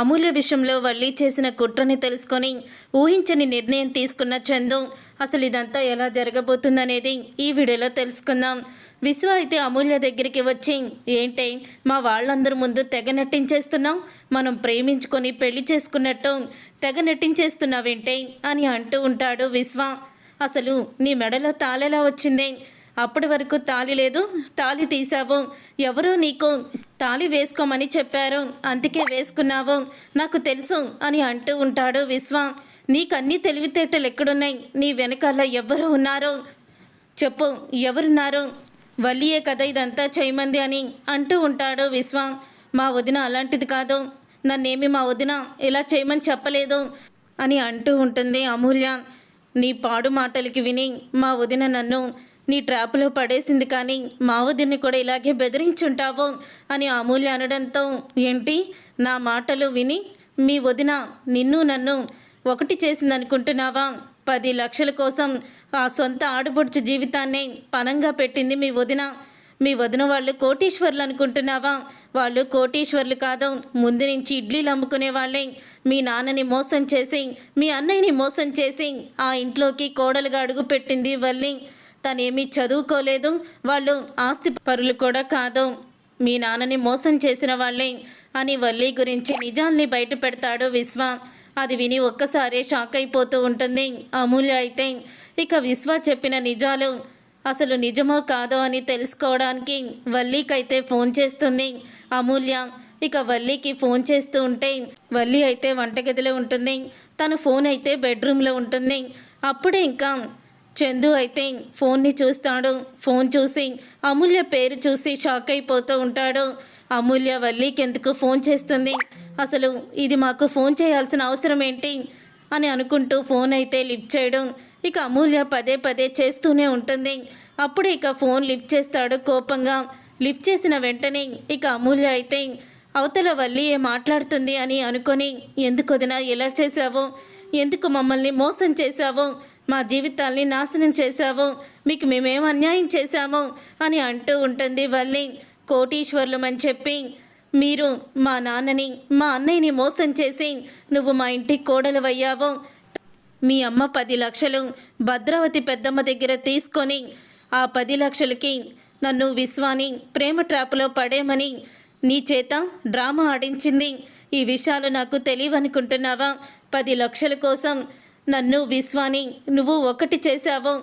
అమూల్య విషయంలో వల్లి చేసిన కుట్రని తెలుసుకొని ఊహించని నిర్ణయం తీసుకున్న చందు అసలు ఇదంతా ఎలా జరగబోతుందనేది ఈ వీడియోలో తెలుసుకుందాం. విశ్వ అయితే అమూల్య దగ్గరికి వచ్చి, ఏంటే మా వాళ్ళందరి ముందు తెగ నటించేస్తున్నావు, మనం ప్రేమించుకొని పెళ్లి చేసుకున్నట్టు తెగ నటించేస్తున్నావేంటే అని అంటూ ఉంటాడు విశ్వ. అసలు నీ మెడలో తాళెలా వచ్చిందే? అప్పటి వరకు తాళి లేదు, తాళి తీసావు, ఎవరో నీకు తాళి వేసుకోమని చెప్పారు, అందుకే వేసుకున్నావు, నాకు తెలుసు అని అంటూ ఉంటాడు విశ్వ. నీకన్నీ తెలివితేటలు ఎక్కడున్నాయి? నీ వెనకాల ఎవరు ఉన్నారు చెప్పు, ఎవరున్నారు? వల్లియే కదా ఇదంతా చేయమంది అని అంటూ ఉంటాడు విశ్వ. మా వదిన అలాంటిది కాదు, నన్నేమి మా వదిన ఇలా చేయమని చెప్పలేదు అని అంటూ ఉంటుంది అమూల్య. నీ పాడు మాటలకి విని మా వదిన నన్ను నీ ట్రాప్లో పడేసింది, కానీ మా వదిన్ని కూడా ఇలాగే బెదిరించుంటావు అని అమూల్య అనడంతో, ఏంటి నా మాటలు విని మీ వదిన నిన్ను నన్ను ఒకటి చేసిందనుకుంటున్నావా? 10 లక్షల కోసం ఆ సొంత ఆడబొడుచు జీవితాన్ని పనంగా పెట్టింది మీ వదిన. మీ వదిన వాళ్ళు కోటీశ్వర్లు అనుకుంటున్నావా? వాళ్ళు కోటీశ్వర్లు కాదు, ముందు నుంచి ఇడ్లీలు అమ్ముకునే వాళ్ళే. మీ నాన్నని మోసం చేసి, మీ అన్నయ్యని మోసం చేసి ఆ ఇంట్లోకి కోడలుగా అడుగు పెట్టింది వల్లి. తనేమీ చదువుకోలేదు, వాళ్ళు ఆస్తి పరులు కూడా కాదు, మీ నాన్నని మోసం చేసిన వాళ్ళే అని వల్లి గురించి నిజాల్ని బయట పెడతాడు విశ్వ. అది విని ఒక్కసారి షాక్ అయిపోతూ ఉంటుంది అమూల్య. అయితే ఇక విశ్వ చెప్పిన నిజాలు అసలు నిజమో కాదో అని తెలుసుకోవడానికి వల్లికైతే ఫోన్ చేస్తుంది అమూల్య. ఇక వల్లికి ఫోన్ చేస్తూ ఉంటే వల్లి అయితే వంటగదిలో ఉంటుంది, తన ఫోన్ అయితే బెడ్రూమ్లో ఉంటుంది. అప్పుడే ఇంకా చందు అయితే ఫోన్ని చూస్తాడు. ఫోన్ చూసి అమూల్య పేరు చూసి షాక్ అయిపోతూ ఉంటాడు. అమూల్య వల్లికి ఎందుకు ఫోన్ చేస్తుంది, అసలు ఇది మాకు ఫోన్ చేయాల్సిన అవసరం ఏంటి అని అనుకుంటూ ఫోన్ అయితే లిఫ్ట్ చేయడం. ఇక అమూల్య పదే పదే చేస్తూనే ఉంటుంది. అప్పుడు ఇక ఫోన్ లిఫ్ట్ చేస్తాడు కోపంగా. లిఫ్ట్ చేసిన వెంటనే ఇక అమూల్య అయితే అవతల వల్లి మాట్లాడుతుంది అని అనుకొని, ఎందుకు వదినా ఎలా చేశావు, ఎందుకు మమ్మల్ని మోసం చేశావు, మా జీవితాల్ని నాశనం చేశావు, మీకు మేమేం అన్యాయం చేశాము అని అంటూ ఉంటుంది వల్లి. కోటీశ్వర్లమని చెప్పి మీరు మా నాన్నని మా అన్నయ్యని మోసం చేసి నువ్వు మా ఇంటికి కోడలువయ్యావు. మీ అమ్మ 10 లక్షలు భద్రావతి పెద్దమ్మ దగ్గర తీసుకొని ఆ 10 లక్షలకి నన్ను విశ్వాని ప్రేమ ట్రాప్లో పడేమని నీ చేత డ్రామా ఆడించింది. ఈ విషయాలు నాకు తెలియవనుకుంటున్నావా? 10 లక్షల కోసం నన్ను విశ్వాని నువ్వు ఒకటి చేశావు,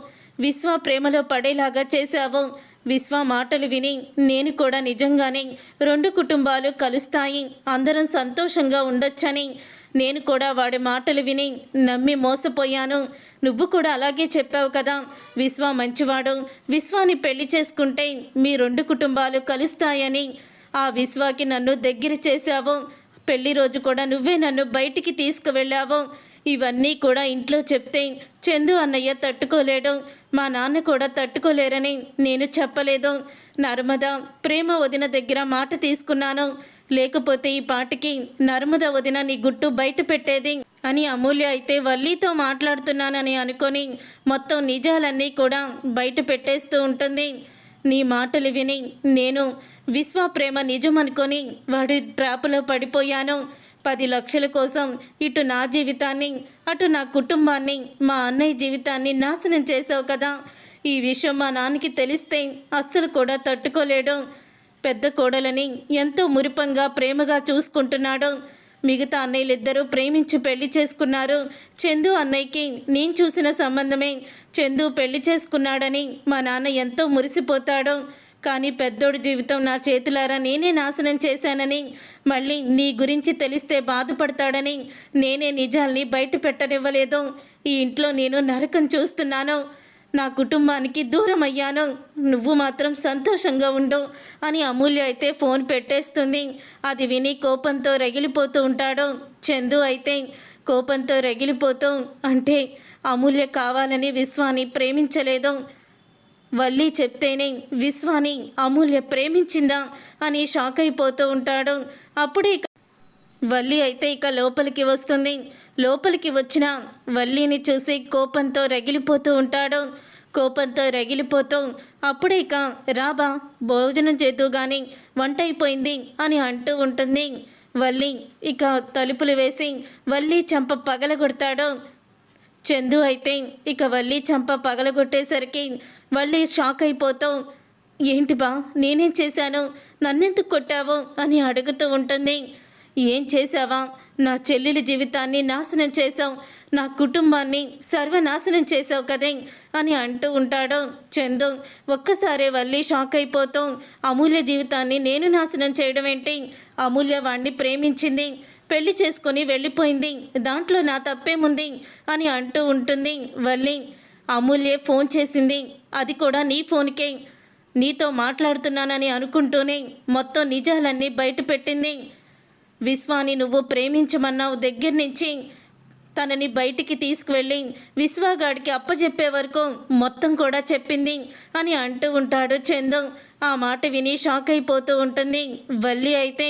విశ్వ ప్రేమలో పడేలాగా చేశావు. విశ్వ మాటలు విని నేను కూడా నిజంగానే 2 కుటుంబాలు కలుస్తాయి, అందరం సంతోషంగా ఉండొచ్చని నేను కూడా వాడి మాటలు విని నమ్మి మోసపోయాను. నువ్వు కూడా అలాగే చెప్పావు కదా, విశ్వ మంచివాడు, విశ్వాని పెళ్లి చేసుకుంటే మీ 2 కుటుంబాలు కలుస్తాయని. ఆ విశ్వాకి నన్ను దగ్గర చేశావు, పెళ్లి రోజు కూడా నువ్వే నన్ను బయటికి తీసుకువెళ్ళావు. ఇవన్నీ కూడా ఇంట్లో చెప్తే చందు అన్నయ్య తట్టుకోలేడు, మా నాన్న కూడా తట్టుకోలేరని నేను చెప్పలేదు. నర్మద ప్రేమ వదిన దగ్గర మాట తీసుకున్నాను, లేకపోతే ఈ పాటికి నర్మద వదిన నీ గుట్టు బయట పెట్టేది అని అమూల్య అయితే వల్లితో మాట్లాడుతున్నానని అనుకొని మొత్తం నిజాలన్నీ కూడా బయట పెట్టేస్తూ ఉంటుంది. నీ మాటలు విని నేను విశ్వ ప్రేమ నిజం అనుకొని వాడి ట్రాపులో పడిపోయాను. 10 లక్షల కోసం ఇటు నా జీవితాన్ని అటు నా కుటుంబాన్ని మా అన్నయ్య జీవితాన్ని నాశనం చేసావు కదా. ఈ విషయం మా నాన్నకి తెలిస్తే అస్సలు కూడా తట్టుకోలేడు. పెద్ద కోడలని ఎంతో మురిపంగా ప్రేమగా చూసుకుంటున్నాడు. మిగతా అన్నయ్యలిద్దరూ ప్రేమించి పెళ్లి చేసుకున్నారు. చందు అన్నయ్యకి నేను చూసిన సంబంధమే చందు పెళ్లి చేసుకున్నాడని మా నాన్న ఎంతో మురిసిపోతాడు. కానీ పెద్దోడి జీవితం నా చేతులారా నేనే నాశనం చేశానని, మళ్ళీ నీ గురించి తెలిస్తే బాధపడతాడని నేనే నిజాల్ని బయట పెట్టనివ్వలేదు. ఈ ఇంట్లో నేను నరకం చూస్తున్నాను, నా కుటుంబానికి దూరం అయ్యాను, నువ్వు మాత్రం సంతోషంగా ఉండు అని అమూల్య అయితే ఫోన్ పెట్టేస్తుంది. అది విని కోపంతో రగిలిపోతూ ఉంటాడు చందు. అయితే కోపంతో రగిలిపోతూ, అంటే అమూల్య కావాలని విశ్వాని ప్రేమించలేదు, వల్లి చెప్తేనే విశ్వాని అమూల్య ప్రేమించిందా అని షాక్ అయిపోతూ ఉంటాడు. అప్పుడే వల్లి అయితే ఇక లోపలికి వస్తుంది. లోపలికి వచ్చిన వల్లిని చూసి కోపంతో రగిలిపోతూ ఉంటాడు. కోపంతో రగిలిపోతూ అప్పుడే ఇక రాబా భోజనం చేతూ కానీ వంట అయిపోయింది అని అంటూ ఉంటుంది. వల్లి ఇక తలుపులు వేసి వల్లి చంప పగలగొడతాడు. చందు అయితే ఇక వల్లి చంప పగలగొట్టేసరికి వల్లి షాక్ అయిపోతూ, ఏంటి బా నేనేం చేశాను, నన్నెందుకు కొట్టావు అని అడుగుతూ ఉంటుంది. ఏం చేశావా, నా చెల్లెలి జీవితాన్ని నాశనం చేశావు, నా కుటుంబాన్ని సర్వనాశనం చేసావు కదే అని అంటూ ఉంటాడు చందు. ఒక్కసారే వల్లి షాక్ అయిపోతూ, అమూల్య జీవితాన్ని నేను నాశనం చేయడం ఏంటి, అమూల్య వాణ్ణి ప్రేమించింది, పెళ్లి చేసుకుని వెళ్ళిపోయింది, దాంట్లో నా తప్పేముంది అని అంటూ ఉంటుంది వల్లి. అమూల్యే ఫోన్ చేసింది, అది కూడా నీ ఫోన్కే, నీతో మాట్లాడుతున్నానని అనుకుంటూనే మొత్తం నిజాలన్నీ బయట పెట్టింది. విశ్వాని నువ్వు ప్రేమించమన్నావు దగ్గర నుంచి తనని బయటికి తీసుకువెళ్ళి విశ్వాగాడికి అప్పచెప్పే వరకు మొత్తం కూడా చెప్పింది అని అంటూ ఉంటాడు చందు. ఆ మాట విని షాక్ అయిపోతూ ఉంటుంది వల్లి. అయితే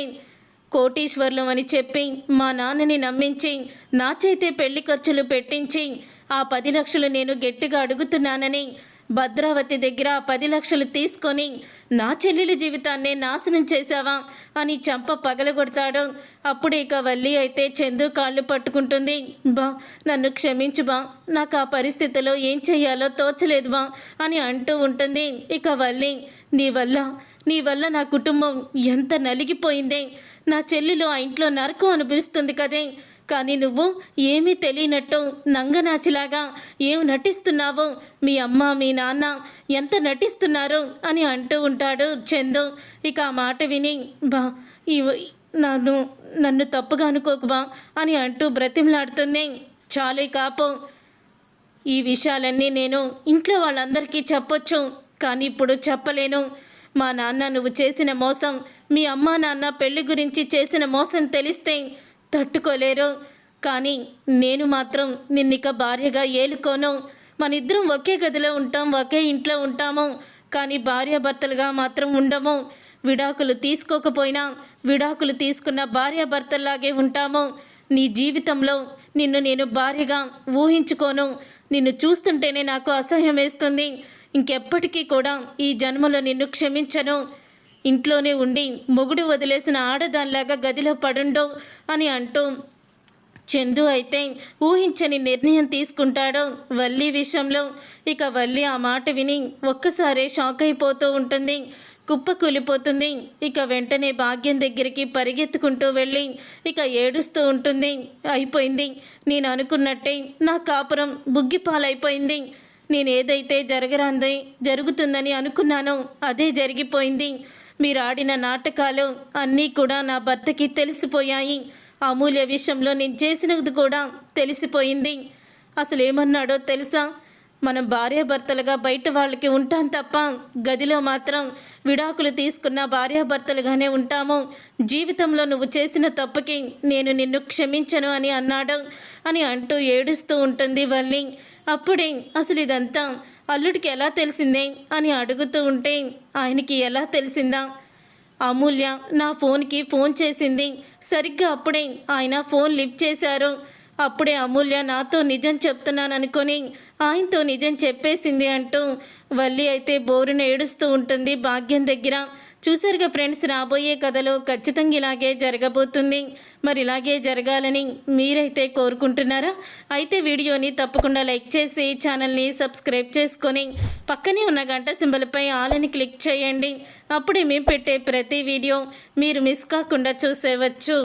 కోటీశ్వర్లం అని చెప్పి మా నాన్నని నమ్మించి నా చేతే పెళ్లి ఖర్చులు పెట్టించి ఆ 10 లక్షలు నేను గట్టిగా అడుగుతున్నానని భద్రావతి దగ్గర 10 లక్షలు తీసుకొని నా చెల్లెలి జీవితాన్నే నాశనం చేశావా అని చంప పగలగొడతాడు. అప్పుడే ఇక వల్లి అయితే చందు కాళ్ళు పట్టుకుంటుంది. బా నన్ను క్షమించు బా, నాకు ఆ పరిస్థితిలో ఏం చెయ్యాలో తోచలేదు బా అని అంటూ ఉంటుంది. ఇక వల్లి, నీ వల్ల నా కుటుంబం ఎంత నలిగిపోయిందే, నా చెల్లెలు ఆ ఇంట్లో నరకం అనుభవిస్తుంది కదే, కానీ నువ్వు ఏమీ తెలియనట్టు నంగనాచిలాగా ఏం నటిస్తున్నావో, మీ అమ్మ మీ నాన్న ఎంత నటిస్తున్నారు అని అంటూ ఉంటాడు చందు. ఇక ఆ మాట విని బా నన్ను తప్పుగా అనుకోకు బా అని అంటూ బ్రతిమలాడుతుంది. చాలు కాపో, ఈ విషయాలన్నీ నేను ఇంట్లో వాళ్ళందరికీ చెప్పొచ్చు, కానీ ఇప్పుడు చెప్పలేను. మా నాన్న నువ్వు చేసిన మోసం, మీ అమ్మ నాన్న పెళ్లి గురించి చేసిన మోసం తెలిస్తే తట్టుకోలేరు, కానీ నేను మాత్రం నిన్నిక భార్యగా ఏలుకోను. మనిద్దరం ఒకే గదిలో ఉంటాం, ఒకే ఇంట్లో ఉంటాము, కానీ భార్యాభర్తలుగా మాత్రం ఉండము. విడాకులు తీసుకోకపోయినా విడాకులు తీసుకున్న భార్యాభర్తల్లాగే ఉంటాము. నీ జీవితంలో నిన్ను నేను భార్యగా ఊహించుకోను. నిన్ను చూస్తుంటేనే నాకు అసహ్యం వేస్తుంది. ఇంకెప్పటికీ కూడా ఈ జన్మలో నిన్ను క్షమించను. ఇంట్లోనే ఉండి మొగుడు వదిలేసిన ఆడదానిలాగా గదిలో పడుండో అని అంటూ చందు అయితే ఊహించని నిర్ణయం తీసుకుంటాడు వల్లి విషయంలో. ఇక వల్లి ఆ మాట విని ఒక్కసారే షాక్ అయిపోతూ ఉంటుంది, కుప్పకూలిపోతుంది. ఇక వెంటనే భాగ్యం దగ్గరికి పరిగెత్తుకుంటూ వెళ్ళి ఇక ఏడుస్తూ ఉంటుంది. అయిపోయింది, నేను అనుకున్నట్టే నా కాపురం బుగ్గిపాలైపోయింది. నేనేదైతే జరుగుతుందని అనుకున్నానో అదే జరిగిపోయింది. మీరు ఆడిన నాటకాలు అన్నీ కూడా నా భర్తకి తెలిసిపోయాయి. అమూల్య విషయంలో నేను చేసినది కూడా తెలిసిపోయింది. అసలు ఏమన్నాడో తెలుసా, మనం భార్యాభర్తలుగా బయట వాళ్ళకి ఉంటాం తప్ప గదిలో మాత్రం విడాకులు తీసుకున్న భార్యాభర్తలుగానే ఉంటాము. జీవితంలో నువ్వు చేసిన తప్పుకి నేను నిన్ను క్షమించను అని అన్నాడు అని అంటూ ఏడుస్తూ ఉంటుంది వల్లి. అప్పుడే అసలు ఇదంతా అల్లుడికి ఎలా తెలిసిందే అని అడుగుతూ ఉంటే, ఆయనకి ఎలా తెలిసిందా, అమూల్య నా ఫోన్కి ఫోన్ చేసింది, సరిగ్గా అప్పుడే ఆయన ఫోన్ లిఫ్ట్ చేశారు. అప్పుడే అమూల్య నాతో నిజం చెప్తున్నాననుకొని ఆయనతో నిజం చెప్పేసింది అంటూ వల్లి అయితే బోరున ఏడుస్తూ ఉంటుంది భాగ్యం దగ్గర. చూసారుగా ఫ్రెండ్స్, రాబోయే కథలో ఖచ్చితంగా ఇలాగే జరగబోతుంది. మరి ఇలాగే జరగాలని మీరైతే కోరుకుంటున్నారా? అయితే వీడియోని తప్పకుండా లైక్ చేసి ఛానల్ని సబ్స్క్రైబ్ చేసుకొని పక్కనే ఉన్న గంట సింబల్పై ఆల్ అని క్లిక్ చేయండి. అప్పుడే మేము పెట్టే ప్రతి వీడియో మీరు మిస్ కాకుండా చూసేవచ్చు.